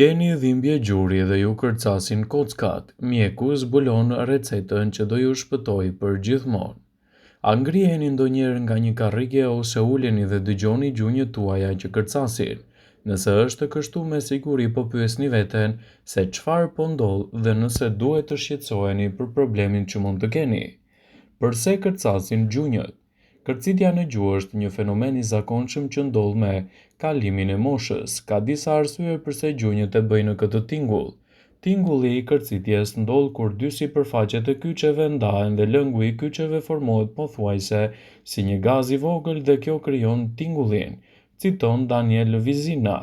Keni dhimbje gjuri dhe ju kërcasin kockat, mjeku zbulon recetën që do ju shpëtoj për gjithmonë. A ngriheni ndonjëherë nga një karrige ose uleni dhe dëgjoni gjunjët tuaja që kërcasin? Nëse është kështu, me siguri po pyesni veten se çfarë po ndodh dhe nëse duhet të shqetësoheni për problemin që mund të keni. Përse kërcasin gjunjët? Kërcitja në gjuhë është një fenomen i zakonshëm që ndodh me kalimin e moshës. Ka disa arsye pse gjunjët e bëjnë këtë tingull. Tingulli i kërcitjes ndodh kur dy sipërfaqet e kyçeve ndahen dhe lëngu i kyçeve formohet pothuajse si një gaz i vogël dhe kjo krijon tingullin, citon Daniel Vizina,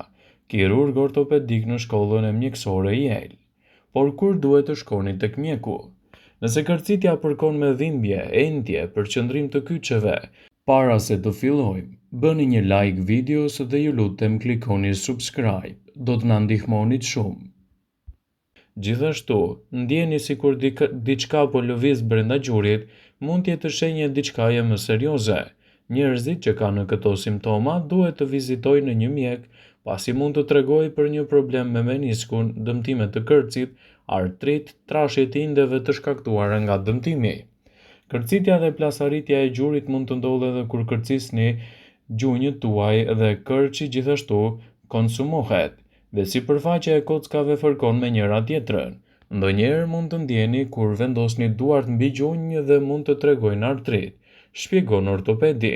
kirurg ortopedik në shkollën e mjekësore Yale. Por kur duhet të shkoni tek mjeku? Nëse kërcitja përkon me dhimbje, entje, përqendrim të kyçeve, para se të fillojmë, bëni një like videos dhe ju lutem klikoni subscribe, do të na ndihmonit shumë. Gjithashtu, ndjeni sikur diçka po lëviz brenda gjurit, mund të jetë shenjë diçkaje më serioze. Njerëzit që kanë këto simptoma duhet të vizitojnë një mjek, pasi mund të tregojë për një problem me meniskun, dëmtime të kërcit, artrit, trashje të indeve të shkaktuara nga dëmtimi. Kërcitja dhe plasaritja e gjurit mund të ndodhë edhe kur kërcisni gjunjët tuaj dhe kërçi gjithashtu konsumohet, dhe sipërfaqja e kockave fërkon me njëra tjetrën. Ndonjëherë mund të ndjeni kur vendosni duart mbi gjunjë dhe mund të tregojnë artrit, shpjegon ortopedi.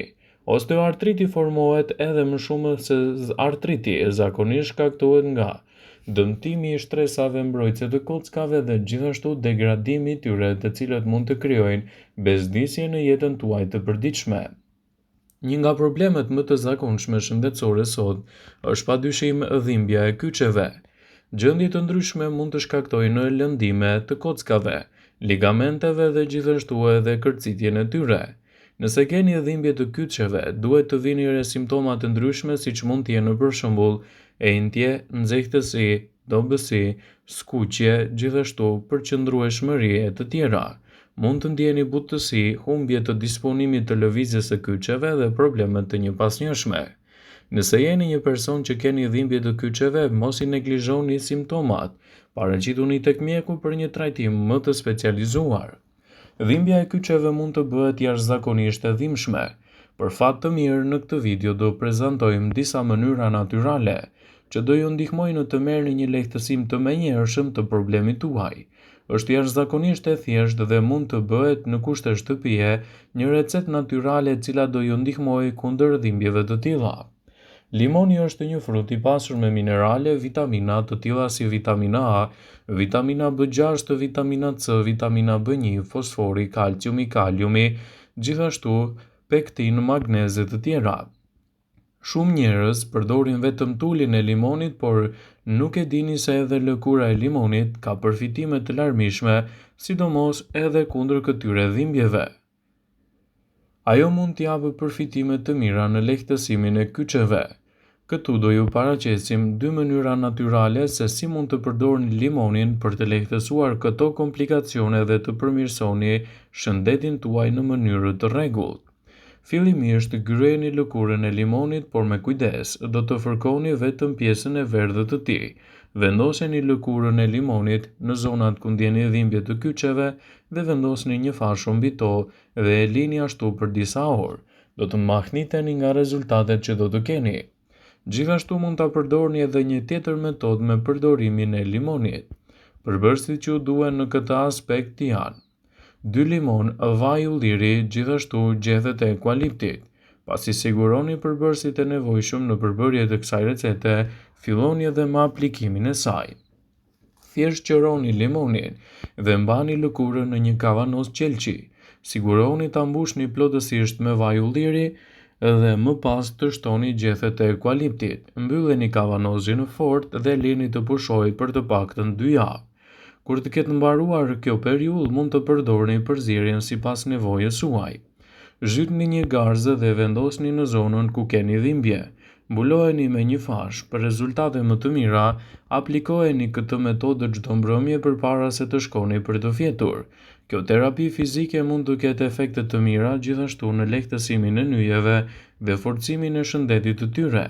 Osteoartriti formohet edhe më shumë se artriti, zakonisht shkaktohet nga dëmtimi i shtresave mbrojtëse të kockave dhe gjithashtu degradimi i tyre, të cilët mund të krijojnë bezdisje në jetën tuaj të përditshme. Një nga problemet më të zakonshme shëndetësore sot është padyshim dhimbja e kyçeve. Gjendje të ndryshme mund të shkaktojnë lëndime të kockave, ligamenteve dhe gjithashtu edhe kërcitjen e tyre. Nëse keni dhimbje të kyçeve, duhet të vini re simptoma të ndryshme siç mund të jenë për shembull entje, nxehtësi, dobësi, skuqje, gjithashtu përqendrueshmëri e të tjera. Mund të ndjeni butësi, humbje të disponimit të lëvizjes së kyçeve dhe probleme të njëpasnjëshme. Nëse jeni një person që keni dhimbje të kyçeve, mos i neglizhoni simptomat. Paraqituni tek mjeku për një trajtim më të specializuar. Dhimbja e kyçeve mund të bëhet jashtëzakonisht e dhimbshme. Për fat të mirë, në këtë video do prezantojmë disa mënyra natyrale që do ju ndihmojnë të merrni një lehtësim të menjëhershëm të problemit tuaj. Është jashtëzakonisht e thjeshtë dhe mund të bëhet në kushte shtëpie, një recetë natyrale e cila do ju ndihmojë kundër dhimbjeve të tilla. Limoni është një frut i pasur me minerale, vitamina të tilla si vitamina A, vitamina B6, vitamina C, vitamina B1, fosfori, kalciumi, kaliumi, gjithashtu pektin, magnez e të tjera. Shumë njerëz përdorin vetëm tulin e limonit, por nuk e dini se edhe lëkura e limonit ka përfitime të larmishme, sidomos edhe kundër këtyre dhimbjeve. Ajo mund t'i japë përfitime të mira në lehtësimin e kyçeve. Këtu do ju paraqesim dy mënyra natyrale se si mund të përdorni limonin për të lehtësuar këto komplikacione dhe të përmirësoni shëndetin tuaj në mënyrë të rregullt. Fillimisht gryeni lëkurën e limonit, por me kujdes, do të fërkoni vetëm pjesën e verdhët të tij. Vendoseni lëkurën e limonit në zonat ku ndjeni dhimbje të kyçeve dhe vendosni një fasho mbi to dhe e lini ashtu për disa orë. Do të mahniteni nga rezultatet që do të keni. Gjithashtu mund ta përdorni edhe një tjetër metodë me përdorimin e limonit. Përbërësit që u duhen në këtë aspekt janë 2 limon, vaj ulliri, gjithashtu gjethet e eukaliptit. Pasi siguroni përbërësit e nevojshëm në përbërje të kësaj recete, filloni edhe me aplikimin e saj. Thjesht qëroni limonin dhe mbani lëkurën në një kavanos qelçi. Siguroni ta mbushni plotësisht me vaj ulliri dhe më pas të shtoni gjethet e eukaliptit. Mbylleni kavanozin fort dhe lini të pushojë për të paktën 2 javë. Kur të ketë mbaruar kjo periudhë, mund të përdorni përzierjen sipas nevojës suaj. Zhytni një garzë dhe vendosni në zonën ku keni dhimbje. Mbulojeni me një fash. Për rezultate më të mira, aplikojeni këtë metodë çdo mbrëmje përpara se të shkoni për të fjetur. Kjo terapi fizike mund të ketë efekte të mira gjithashtu në lehtësimin e nyjeve dhe forcimin e shëndetit të tyre.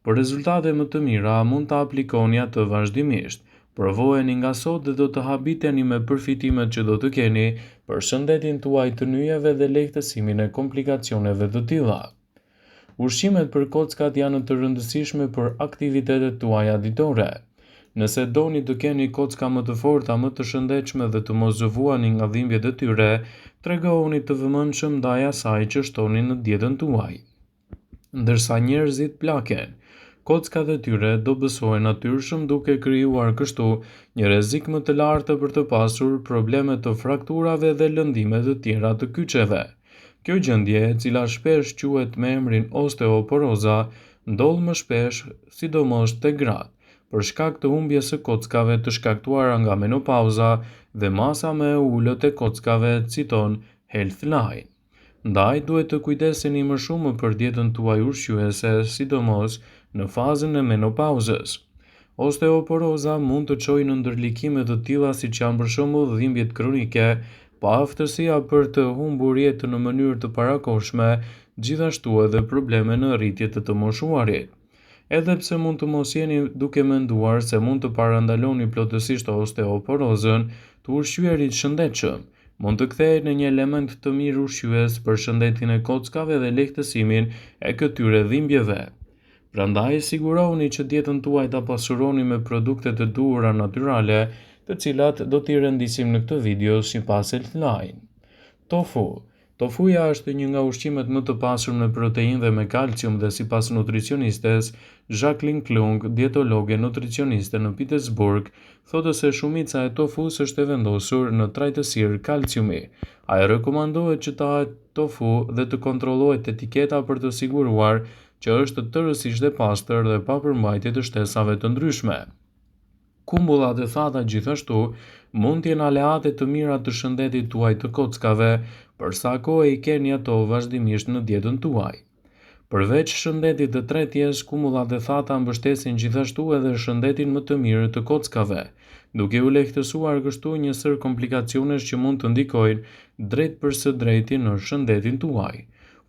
Për rezultate më të mira mund të aplikoni atë vazhdimisht. Provojeni nga sot dhe do të habiteni me përfitimet që do të keni për shëndetin tuaj të nyjeve dhe lehtësimin e komplikacioneve të tilla. Ushqimet për kockat janë të rëndësishme për aktivitetet tuaja ditore. Nëse doni të keni kocka më të forta, më të shëndetshme dhe të mos zëvuani nga dhimbjet e tyre, tregohuni të vëmendshëm ndaj asaj që shtoni në dietën tuaj. Ndërsa njerëzit plaken, kockat e tyre do bësohen natyrshëm duke krijuar kështu një rrezik më të lartë për të pasur probleme të frakturave dhe lëndime të tjera të kyçeve. Kjo gjendje, e cila shpesh quhet me emrin osteoporoza, ndodh më shpesh, sidomos tek gratë, për shkak të humbjes së kockave të shkaktuara nga menopauza dhe masa më e ulët e kockave, citon Healthline. Ndaj duhet të kujdeseni më shumë për dietën tuaj ushqyese, sidomos në fazën e menopauzës. Osteoporoza mund të çojë në ndërlikime të tilla siç janë për shembull dhimbjet kronike, pa aftësia për të humbur jetën në mënyrë të parakohshme, gjithashtu edhe probleme në rritje të moshuarit. Edhe pse mund të mos jeni duke menduar se mund të parandaloni plotësisht osteoporozën, të ushqyerit shëndetshëm mund të kthehet në një element të mirë ushqyes për shëndetin e kockave dhe lehtësimin e këtyre dhimbjeve. Prandaj sigurohuni që dietën tuaj ta pasuroni me produkte të duhura natyrale, të cilat do t'i rendisim në këtë video sipas Healthline. Tofu. Tofuja është një nga ushqimet më të pasur me proteinë dhe me kalcium dhe sipas nutricionistes Jacqueline Klung, dietologe nutricioniste në Pittsburgh, thotë se shumica e tofus është e vendosur në trajtësirë kalciumi. Ai rekomandohet që ta hahet tofu dhe të kontrollohet etiketa për të siguruar që është tërësisht e pastër dhe pa përmbajtje të shtesave të ndryshme. Kumbullat e thata gjithashtu mund të jenë aleate të mira të shëndetit tuaj të kockave, për sa kohë i keni ato vazhdimisht në dietën tuaj. Përveç shëndetit të tretjes, kumullat e thata mbështesin gjithashtu edhe shëndetin më të mirë të kockave, duke u lehtësuar kështu një sër komplikacionesh që mund të ndikojnë drejt për së drejti në shëndetin tuaj.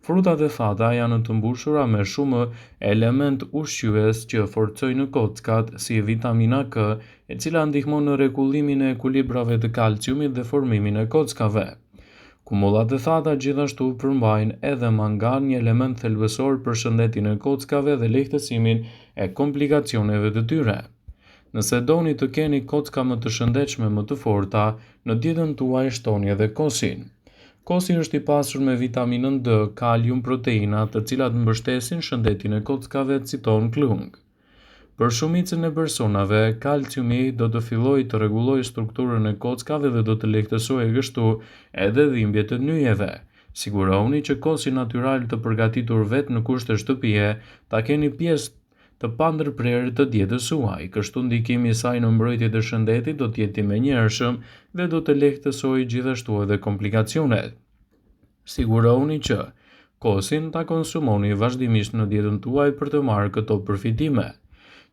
Frutat e thata janë të mbushura me shumë element ushqyes që forcojnë kockat, si vitamina K, e cila ndihmon në rregullimin e ekuilibrave të kalciumit dhe formimin e kockave. Kumullat e thata gjithashtu përmbajnë edhe mangan, një element thelbësor për shëndetin e kockave dhe lehtësimin e komplikacioneve të tyre. Nëse doni të keni kocka më të shëndetshme, më të forta, në dietën tuaj shtoni edhe kosin. Kosi është i pasur me vitaminën D, kalium, proteina, të cilat mbështesin shëndetin e kockave, citon Klung. Për shumicën e personave, kalciumi do të fillojë të rregullojë strukturën e kockave dhe do të lehtësojë kështu edhe dhimbjet e nyjeve. Sigurohuni që kosi natyral të përgatitur vetë në kushte shtëpie ta keni pjesë të pandërprerë të dietës suaj, kështu ndikimi i saj në mbrojtje të shëndetit do të jetë i menjëhershëm dhe do të lehtësojë gjithashtu edhe komplikacionet. Sigurohuni që kosin ta konsumoni vazhdimisht në dietën tuaj për të marrë këto përfitime.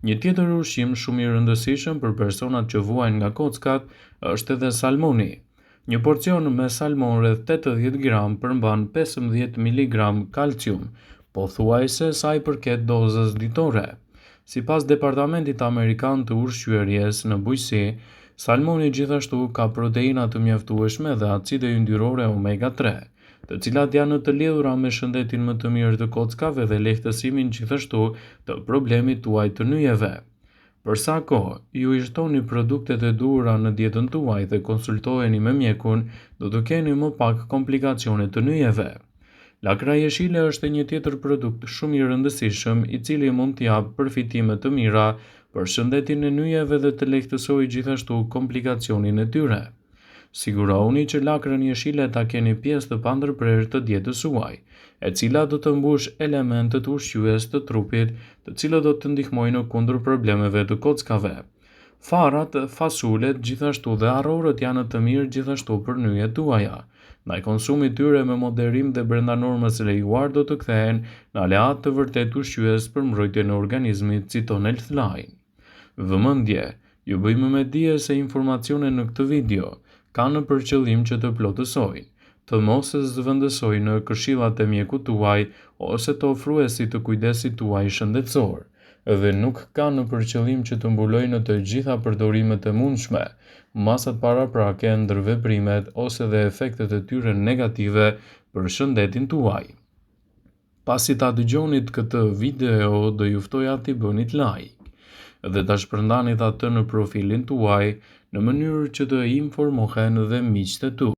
Një tjetër ushqim shumë i rëndësishëm për personat që vuajnë nga kockat është edhe salmoni. Një porcion me salmon rreth 80 gram përmban 15 mg kalcium, pothuajse sa i përket dozës ditore. Sipas Departamentit Amerikan të Ushqyerjes në bujqësi, salmoni gjithashtu ka proteina të mjaftueshme dhe acide yndyrore omega 3, të cilat janë të lidhura me shëndetin më të mirë të kockave dhe lehtësimin gjithashtu të problemit tuaj të nyjeve. Për sa kohë ju i shtoni produktet e duhura në dietën tuaj dhe konsultoheni me mjekun, do të keni më pak komplikacione të nyjeve. Lakra jeshile është një tjetër produkt shumë i rëndësishëm, i cili mund t'i japë përfitime të mira për shëndetin e nyjeve dhe të lehtësojë gjithashtu komplikacionin e tyre. Sigurohuni që lakrën jeshile ta keni pjesë të pandërprerë të dietës suaj, e cila do të mbush elementet ushqyes të trupit, të cilët do të ndihmojnë kundër problemeve të kockave. Farat, fasulet, gjithashtu dhe arrorët janë të mirë gjithashtu për nyjet tuaja. Ndaj konsumit tyre me moderim dhe brenda normës së lejuar do të kthehen në aleat të vërtet ushqyes për mbrojtjen e organizmit, citon Healthline. Vëmendje, ju bëjmë me dije se informacionet në këtë video kanë për qëllim që të plotësojnë, të mos e zëvendësojnë në këshillat e mjekut tuaj ose të ofruesit të kujdesit tuaj shëndetësor. dhe nuk ka në përqëllim që të mbulojë në të gjitha përdorimet e mundshme, masat paraprake, ndërveprimet ose dhe efektet e tyre negative për shëndetin tuaj. Pasi ta dëgjonit këtë video, do ju ftoja t'i bënit like dhe ta shpërndanit atë në profilin tuaj në mënyrë që të informohen dhe miqtë e tu.